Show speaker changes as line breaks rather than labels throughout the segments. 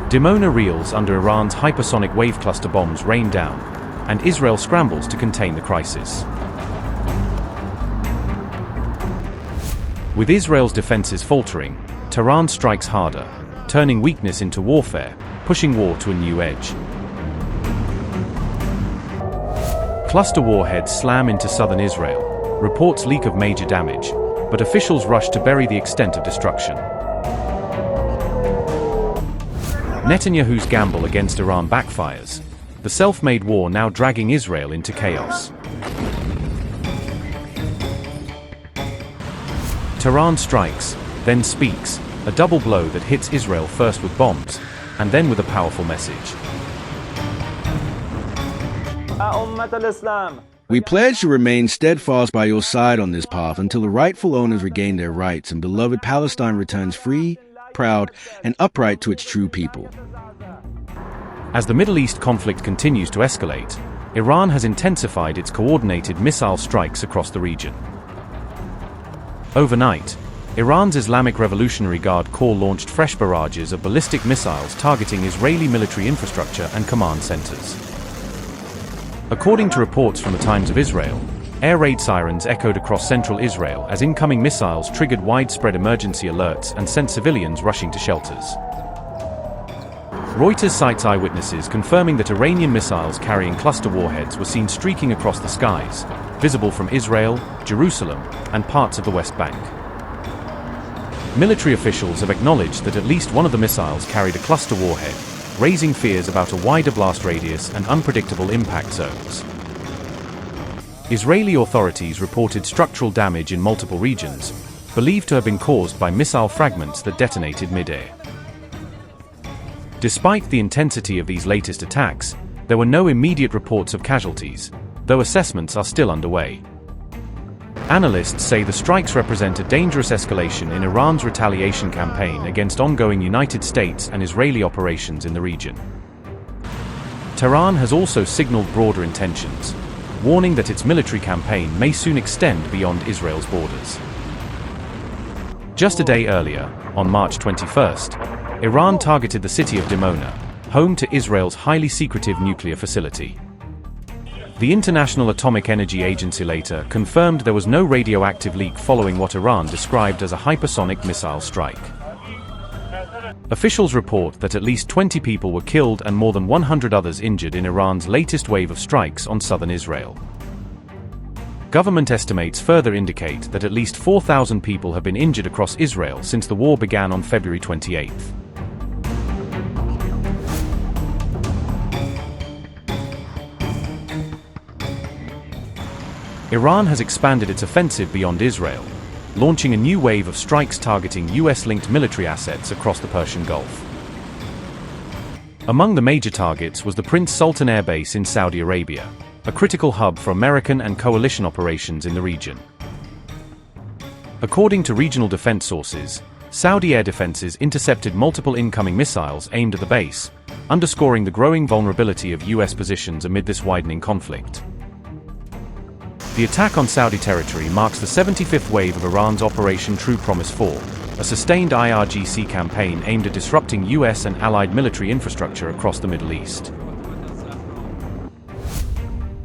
Dimona reels under Iran's hypersonic wave cluster bombs rain down, and Israel scrambles to contain the crisis. With Israel's defenses faltering, Tehran strikes harder, turning weakness into warfare, pushing war to a new edge. Cluster warheads slam into southern Israel. Reports leak of major damage, but officials rush to bury the extent of destruction. Netanyahu's gamble against Iran backfires, the self-made war now dragging Israel into chaos. Tehran strikes, then speaks, a double blow that hits Israel first with bombs, and then with a powerful message.
We pledge to remain steadfast by your side on this path until the rightful owners regain their rights and beloved Palestine returns free, proud, and upright to its true people.
As the Middle East conflict continues to escalate, Iran has intensified its coordinated missile strikes across the region. Overnight, Iran's Islamic Revolutionary Guard Corps launched fresh barrages of ballistic missiles targeting Israeli military infrastructure and command centers. According to reports from the Times of Israel, air raid sirens echoed across central Israel as incoming missiles triggered widespread emergency alerts and sent civilians rushing to shelters. Reuters cites eyewitnesses confirming that Iranian missiles carrying cluster warheads were seen streaking across the skies, visible from Israel, Jerusalem, and parts of the West Bank. Military officials have acknowledged that at least one of the missiles carried a cluster warhead, raising fears about a wider blast radius and unpredictable impact zones. Israeli authorities reported structural damage in multiple regions, believed to have been caused by missile fragments that detonated mid-air. Despite the intensity of these latest attacks, there were no immediate reports of casualties, though assessments are still underway. Analysts say the strikes represent a dangerous escalation in Iran's retaliation campaign against ongoing United States and Israeli operations in the region. Tehran has also signaled broader intentions, warning that its military campaign may soon extend beyond Israel's borders. Just a day earlier, on March 21st, Iran targeted the city of Dimona, home to Israel's highly secretive nuclear facility. The International Atomic Energy Agency later confirmed there was no radioactive leak following what Iran described as a hypersonic missile strike. Officials report that at least 20 people were killed and more than 100 others injured in Iran's latest wave of strikes on southern Israel. Government estimates further indicate that at least 4,000 people have been injured across Israel since the war began on February 28. Iran has expanded its offensive beyond Israel, launching a new wave of strikes targeting US-linked military assets across the Persian Gulf. Among the major targets was the Prince Sultan Air Base in Saudi Arabia, a critical hub for American and coalition operations in the region. According to regional defense sources, Saudi air defenses intercepted multiple incoming missiles aimed at the base, underscoring the growing vulnerability of US positions amid this widening conflict. The attack on Saudi territory marks the 75th wave of Iran's Operation True Promise 4, a sustained IRGC campaign aimed at disrupting US and allied military infrastructure across the Middle East.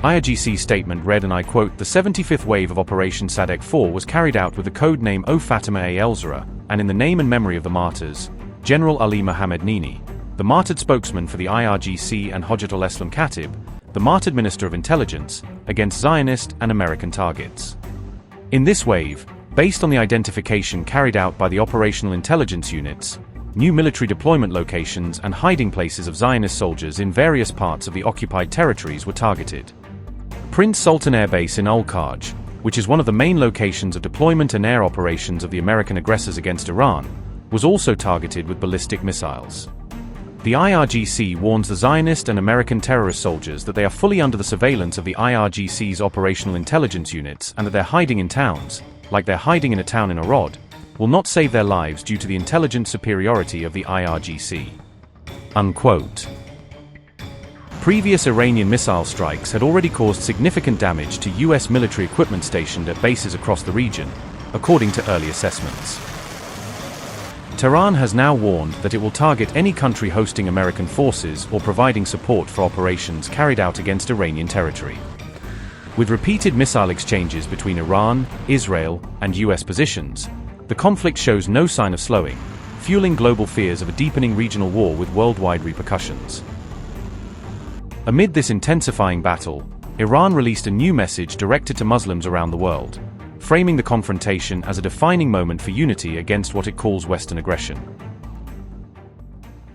IRGC's statement read, and I quote, "The 75th wave of Operation Sadek 4 was carried out with the code name O Fatima A. El-Zahra, and in the name and memory of the martyrs, General Ali Mohammed Nini, the martyred spokesman for the IRGC, and Hojjatul Islam Khatib, the martyred Minister of Intelligence, against Zionist and American targets." In this wave, based on the identification carried out by the operational intelligence units, new military deployment locations and hiding places of Zionist soldiers in various parts of the occupied territories were targeted. Prince Sultan Air Base in Al-Kaj, which is one of the main locations of deployment and air operations of the American aggressors against Iran, was also targeted with ballistic missiles. The IRGC warns the Zionist and American terrorist soldiers that they are fully under the surveillance of the IRGC's operational intelligence units and that their hiding in towns, like they're hiding in a town in Arad, will not save their lives due to the intelligence superiority of the IRGC. Unquote. Previous Iranian missile strikes had already caused significant damage to US military equipment stationed at bases across the region, according to early assessments. Tehran has now warned that it will target any country hosting American forces or providing support for operations carried out against Iranian territory. With repeated missile exchanges between Iran, Israel, and US positions, the conflict shows no sign of slowing, fueling global fears of a deepening regional war with worldwide repercussions. Amid this intensifying battle, Iran released a new message directed to Muslims around the world, framing the confrontation as a defining moment for unity against what it calls Western aggression.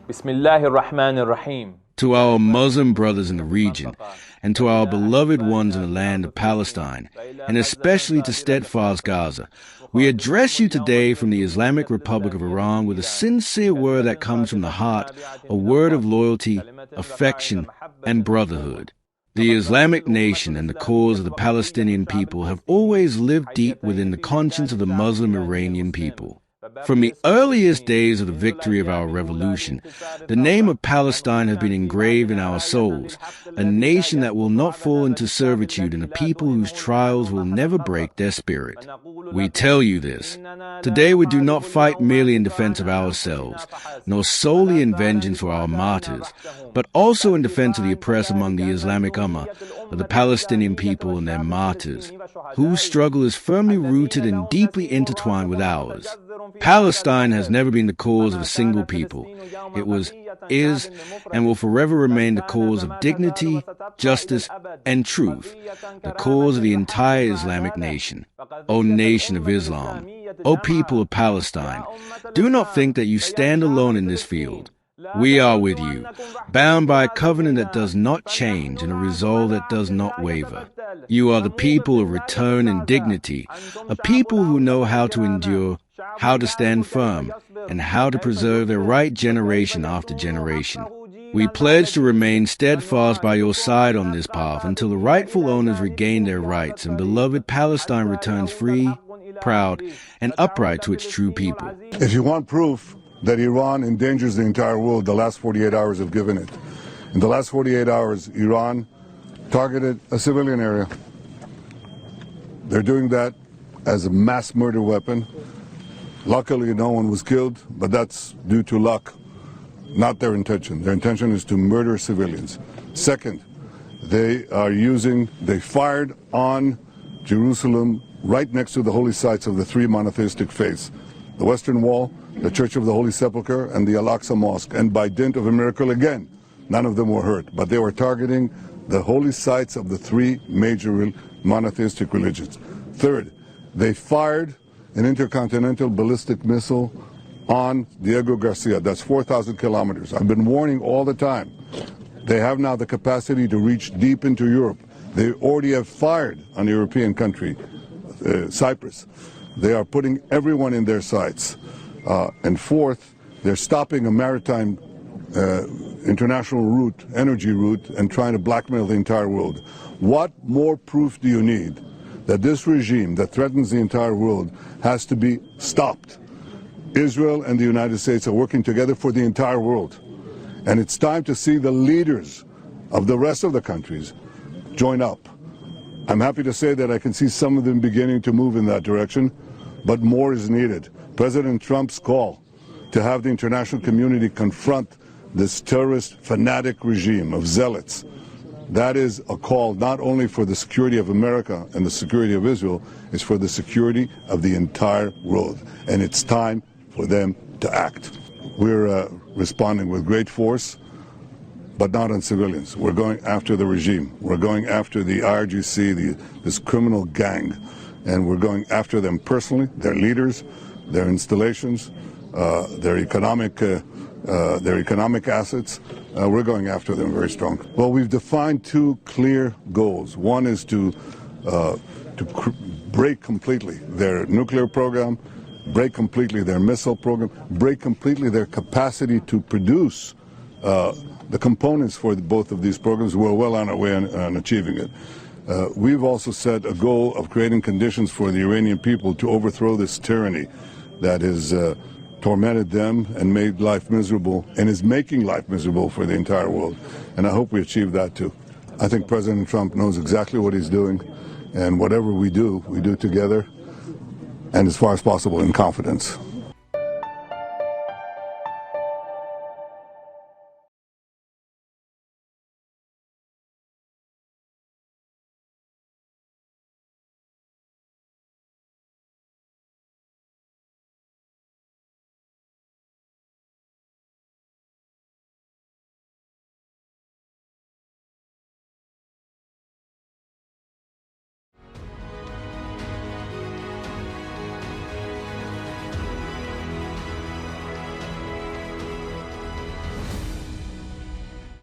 Bismillahir-Rahmanir-Rahim.
To our Muslim brothers in the region, and to our beloved ones in the land of Palestine, and especially to steadfast Gaza, we address you today from the Islamic Republic of Iran with a sincere word that comes from the heart, a word of loyalty, affection, and brotherhood. The Islamic nation and the cause of the Palestinian people have always lived deep within the conscience of the Muslim Iranian people. From the earliest days of the victory of our revolution, the name of Palestine has been engraved in our souls, a nation that will not fall into servitude and a people whose trials will never break their spirit. We tell you this. Today we do not fight merely in defense of ourselves, nor solely in vengeance for our martyrs, but also in defense of the oppressed among the Islamic Ummah, of the Palestinian people and their martyrs, whose struggle is firmly rooted and deeply intertwined with ours. Palestine has never been the cause of a single people. It was, is, and will forever remain the cause of dignity, justice, and truth, the cause of the entire Islamic nation. O nation of Islam, O people of Palestine, do not think that you stand alone in this field. We are with you, bound by a covenant that does not change and a resolve that does not waver. You are the people of return and dignity, a people who know how to endure, how to stand firm, and how to preserve their right generation after generation. We pledge to remain steadfast by your side on this path until the rightful owners regain their rights and beloved Palestine returns free, proud, and upright to its true people.
If you want proof that Iran endangers the entire world, the last 48 hours have given it. In the last 48 hours, Iran targeted a civilian area. They're doing that as a mass murder weapon. Luckily, no one was killed, but that's due to luck, not their intention. Their intention is to murder civilians. Second, they fired on Jerusalem right next to the holy sites of the three monotheistic faiths, the Western Wall, the Church of the Holy Sepulchre, and the Al-Aqsa Mosque. And by dint of a miracle, again, none of them were hurt. But they were targeting the holy sites of the three major monotheistic religions. Third, they fired an intercontinental ballistic missile on Diego Garcia. That's 4,000 kilometers. I've been warning all the time. They have now the capacity to reach deep into Europe. They already have fired on a European country, Cyprus. They are putting everyone in their sights. And fourth, they're stopping a maritime international route, energy route, and trying to blackmail the entire world. What more proof do you need that this regime that threatens the entire world has to be stopped? Israel and the United States are working together for the entire world. And it's time to see the leaders of the rest of the countries join up. I'm happy to say that I can see some of them beginning to move in that direction, but more is needed. President Trump's call to have the international community confront this terrorist fanatic regime of zealots, that is a call not only for the security of America and the security of Israel, it's for the security of the entire world. And it's time for them to act. We're responding with great force, but not on civilians. We're going after the regime. We're going after the IRGC, this criminal gang, and we're going after them personally, their leaders, their installations, their economic assets. We're going after them very strong. Well, we've defined two clear goals. One is to break completely their nuclear program, break completely their missile program, break completely their capacity to produce the components for both of these programs. We're well on our way on achieving it. We've also set a goal of creating conditions for the Iranian people to overthrow this tyranny that has tormented them and made life miserable and is making life miserable for the entire world. And I hope we achieve that too. I think President Trump knows exactly what he's doing, and whatever we do together and as far as possible in confidence.